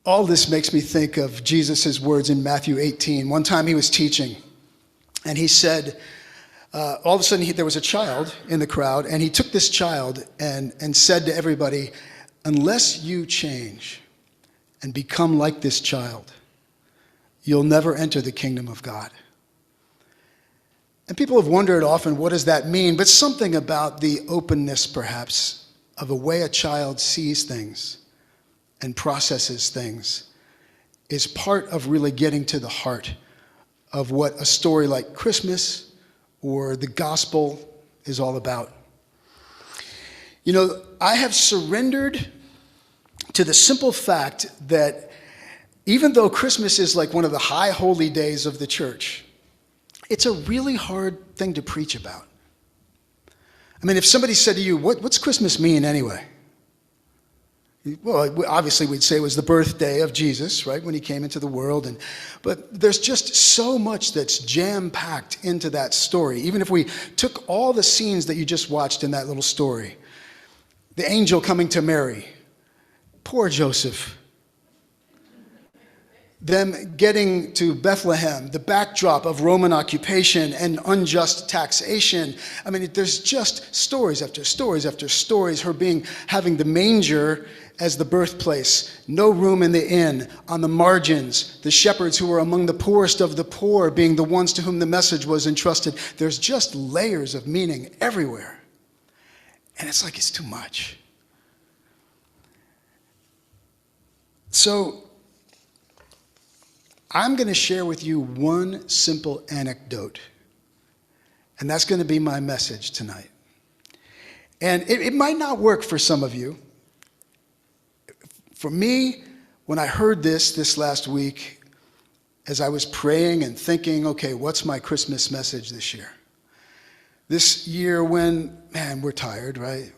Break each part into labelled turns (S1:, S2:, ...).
S1: all this makes me think of Jesus' words in Matthew 18. One time he was teaching, and he said, all of a sudden there was a child in the crowd, and he took this child and said to everybody, unless you change and become like this child, you'll never enter the kingdom of God. And people have wondered often, what does that mean? But something about the openness, perhaps, of the way a child sees things and processes things is part of really getting to the heart of what a story like Christmas or the gospel is all about. You know, I have surrendered to the simple fact that even though Christmas is like one of the high holy days of the church, it's a really hard thing to preach about. I mean, if somebody said to you, what's Christmas mean anyway? Well, obviously we'd say it was the birthday of Jesus, right, when he came into the world. But there's just so much that's jam-packed into that story. Even if we took all the scenes that you just watched in that little story, the angel coming to Mary, poor Joseph, them getting to Bethlehem, the backdrop of Roman occupation and unjust taxation. I mean, there's just stories after stories after stories, her having the manger as the birthplace, no room in the inn, on the margins, the shepherds who were among the poorest of the poor being the ones to whom the message was entrusted. There's just layers of meaning everywhere. And it's like it's too much. So I'm going to share with you one simple anecdote. And that's going to be my message tonight. And it might not work for some of you. For me, when I heard this last week, as I was praying and thinking, okay, what's my Christmas message this year? This year when, man, we're tired, right?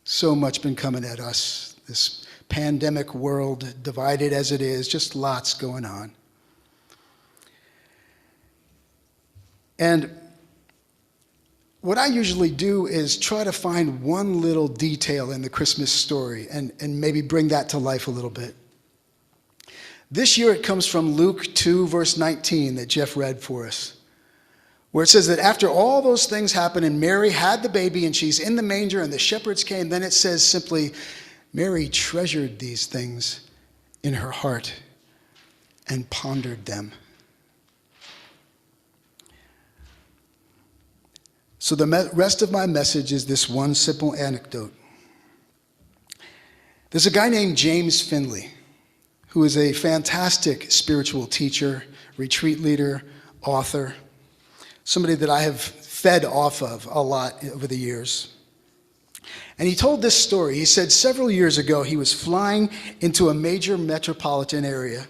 S1: So much been coming at us. This pandemic world, divided as it is, just lots going on. And what I usually do is try to find one little detail in the Christmas story and maybe bring that to life a little bit. This year it comes from Luke 2, verse 19 that Jeff read for us, where it says that after all those things happened and Mary had the baby and she's in the manger and the shepherds came, then it says simply, Mary treasured these things in her heart and pondered them. So the rest of my message is this one simple anecdote. There's a guy named James Finley, who is a fantastic spiritual teacher, retreat leader, author, somebody that I have fed off of a lot over the years. And he told this story. He said several years ago he was flying into a major metropolitan area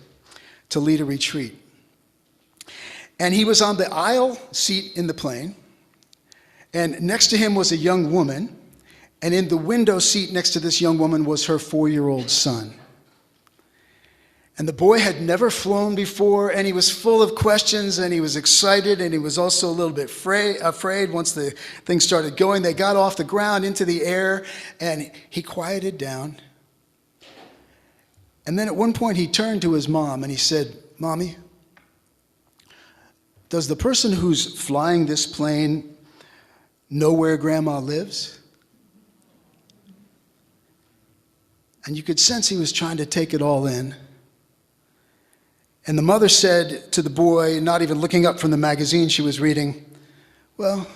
S1: to lead a retreat. And he was on the aisle seat in the plane. And next to him was a young woman, and in the window seat next to this young woman was her 4-year-old son. And the boy had never flown before, and he was full of questions, and he was excited, and he was also a little bit afraid once the thing started going. They got off the ground into the air, and he quieted down. And then at one point he turned to his mom, and he said, "Mommy, does the person who's flying this plane know where Grandma lives?" And you could sense he was trying to take it all in. And the mother said to the boy, not even looking up from the magazine she was reading, "Well,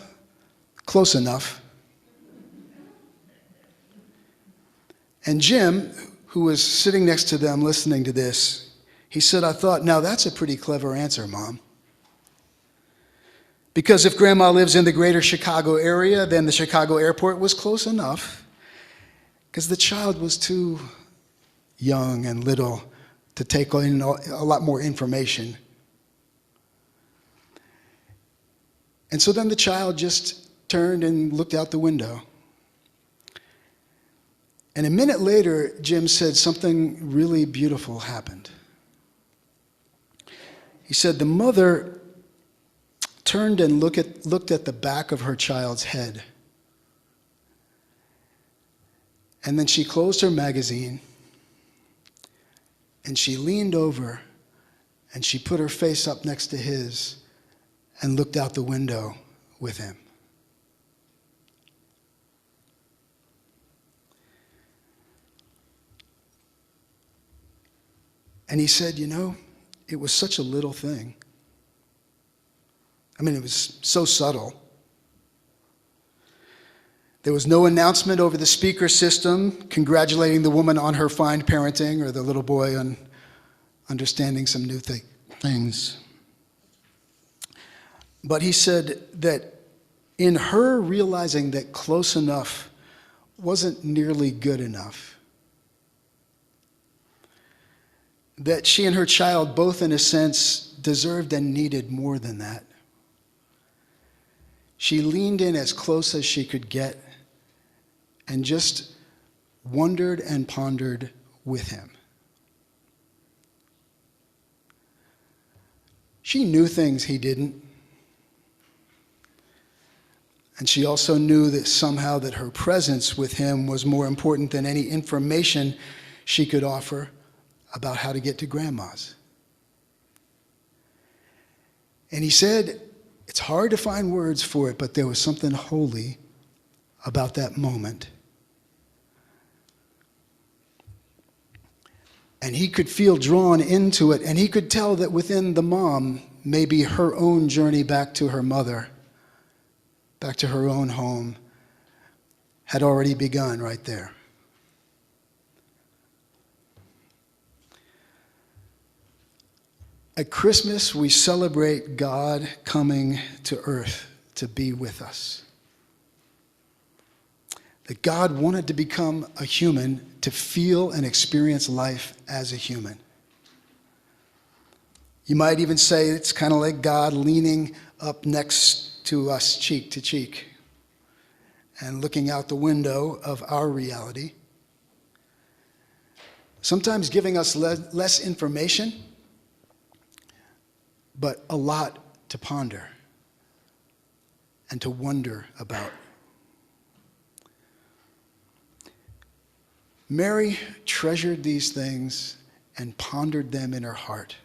S1: close enough." And Jim, who was sitting next to them listening to this, he said, "I thought, now that's a pretty clever answer, Mom. Because if Grandma lives in the greater Chicago area, then the Chicago airport was close enough, because the child was too young and little to take in a lot more information." And so then the child just turned and looked out the window. And a minute later, Jim said something really beautiful happened. He said the mother turned and looked at the back of her child's head. And then she closed her magazine, And she leaned over and she put her face up next to his and looked out the window with him. And he said, you know, it was such a little thing. I mean, it was so subtle. There was no announcement over the speaker system congratulating the woman on her fine parenting or the little boy on understanding some new things. But he said that in her realizing that close enough wasn't nearly good enough, that she and her child both, in a sense, deserved and needed more than that. She leaned in as close as she could get and just wondered and pondered with him. She knew things he didn't. And she also knew that somehow that her presence with him was more important than any information she could offer about how to get to grandma's. And he said, it's hard to find words for it, but there was something holy about that moment. And he could feel drawn into it, and he could tell that within the mom, maybe her own journey back to her mother, back to her own home, had already begun right there. At Christmas, we celebrate God coming to earth to be with us. That God wanted to become a human to feel and experience life as a human. You might even say it's kind of like God leaning up next to us cheek to cheek and looking out the window of our reality. Sometimes giving us less information, but a lot to ponder and to wonder about. Mary treasured these things and pondered them in her heart.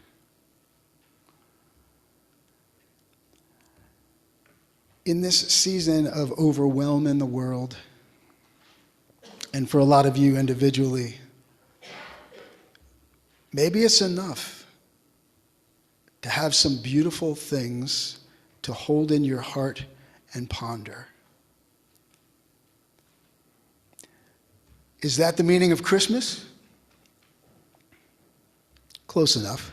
S1: In this season of overwhelm in the world, and for a lot of you individually, maybe it's enough to have some beautiful things to hold in your heart and ponder. Is that the meaning of Christmas? Close enough.